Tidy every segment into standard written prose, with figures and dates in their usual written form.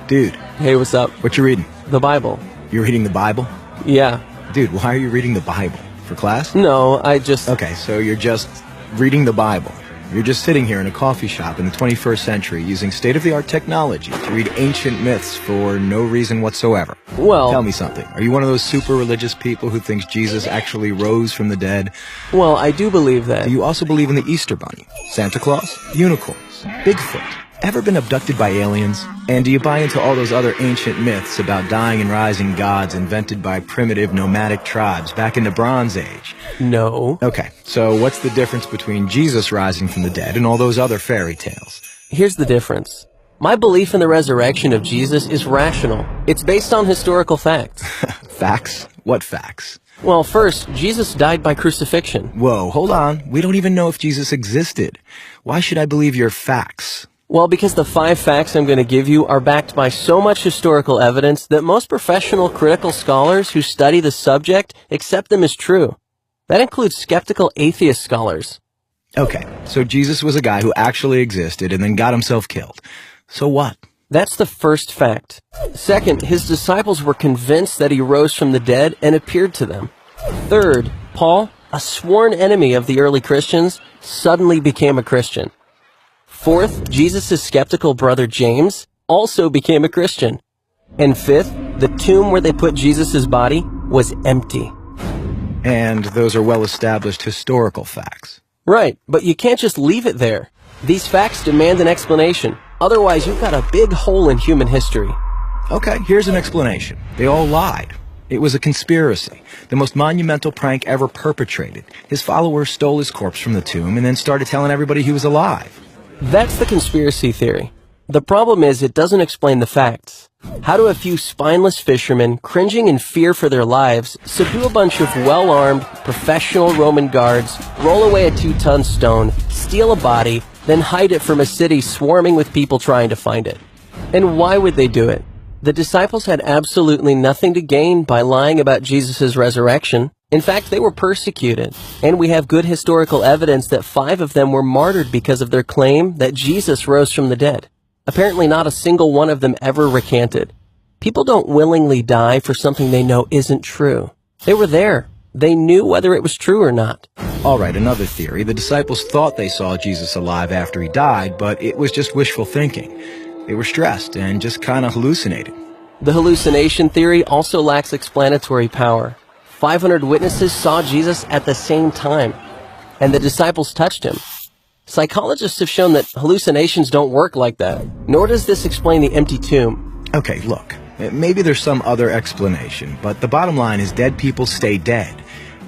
Dude, Hey, what's up? what you reading? The Bible. You're reading the Bible? Yeah. Dude, why are you reading the Bible? For class? No, I just... Okay, so you're just reading the Bible. You're just sitting here in a coffee shop in the 21st century using state-of-the-art technology to read ancient myths for no reason whatsoever. Well... Tell me something. Are you one of those super religious people who thinks Jesus actually rose from the dead? Well, I do believe that. Do you also believe in the Easter Bunny, Santa Claus, unicorns, Bigfoot? Ever been abducted by aliens? And do you buy into all those other ancient myths about dying and rising gods invented by primitive nomadic tribes back in the Bronze Age? No. Okay, so what's the difference between Jesus rising from the dead and all those other fairy tales? Here's the difference. My belief in the resurrection of Jesus is rational. It's based on historical facts. Facts? What facts? Well, first, Jesus died by crucifixion. Whoa, hold on. We don't even know if Jesus existed. Why should I believe your facts? Well, because the 5 facts I'm going to give you are backed by so much historical evidence that most professional critical scholars who study the subject accept them as true. That includes skeptical atheist scholars. Okay, so Jesus was a guy who actually existed and then got himself killed. So what? That's the first fact. Second, his disciples were convinced that he rose from the dead and appeared to them. Third, Paul, a sworn enemy of the early Christians, suddenly became a Christian. Fourth, Jesus' skeptical brother James also became a Christian. And fifth, the tomb where they put Jesus' body was empty. And those are well-established historical facts. Right, but you can't just leave it there. These facts demand an explanation. Otherwise, you've got a big hole in human history. Okay, here's an explanation. They all lied. It was a conspiracy, the most monumental prank ever perpetrated. His followers stole his corpse from the tomb and then started telling everybody he was alive. That's the conspiracy theory. The problem is it doesn't explain the facts. How do a few spineless fishermen, cringing in fear for their lives, subdue a bunch of well-armed, professional Roman guards, roll away a 2-ton stone, steal a body, then hide it from a city swarming with people trying to find it? And why would they do it? The disciples had absolutely nothing to gain by lying about Jesus' resurrection. In fact, they were persecuted, and we have good historical evidence that 5 of them were martyred because of their claim that Jesus rose from the dead. Apparently not a single one of them ever recanted. People don't willingly die for something they know isn't true. They were there. They knew whether it was true or not. All right, another theory. The disciples thought they saw Jesus alive after he died, but it was just wishful thinking. They were stressed and just kind of hallucinated. The hallucination theory also lacks explanatory power. 500 witnesses saw Jesus at the same time, and the disciples touched him. Psychologists have shown that hallucinations don't work like that, nor does this explain the empty tomb. Okay, look, maybe there's some other explanation, but the bottom line is dead people stay dead.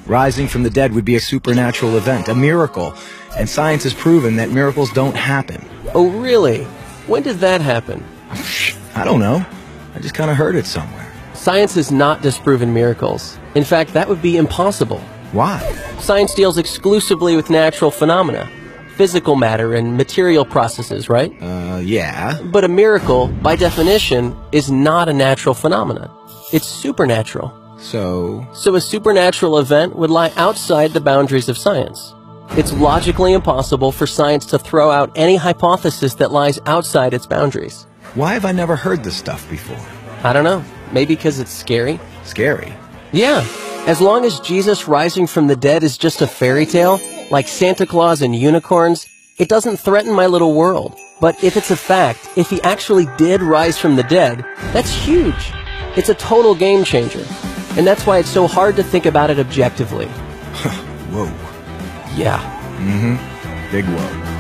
Rising from the dead would be a supernatural event, a miracle, and science has proven that miracles don't happen. Oh, really? When did that happen? I don't know. I just kind of heard it somewhere. Science has not disproven miracles. In fact, that would be impossible. Why? Science deals exclusively with natural phenomena, physical matter and material processes, right? Yeah. But a miracle, by definition, is not a natural phenomenon. It's supernatural. So a supernatural event would lie outside the boundaries of science. It's logically impossible for science to throw out any hypothesis that lies outside its boundaries. why have I never heard this stuff before? I don't know. Maybe because it's scary? Scary? Yeah. As long as Jesus rising from the dead is just a fairy tale, like Santa Claus and unicorns, it doesn't threaten my little world. But if it's a fact, if he actually did rise from the dead, that's huge. It's a total game changer. And that's why it's so hard to think about it objectively. Whoa. Yeah. Big whoa.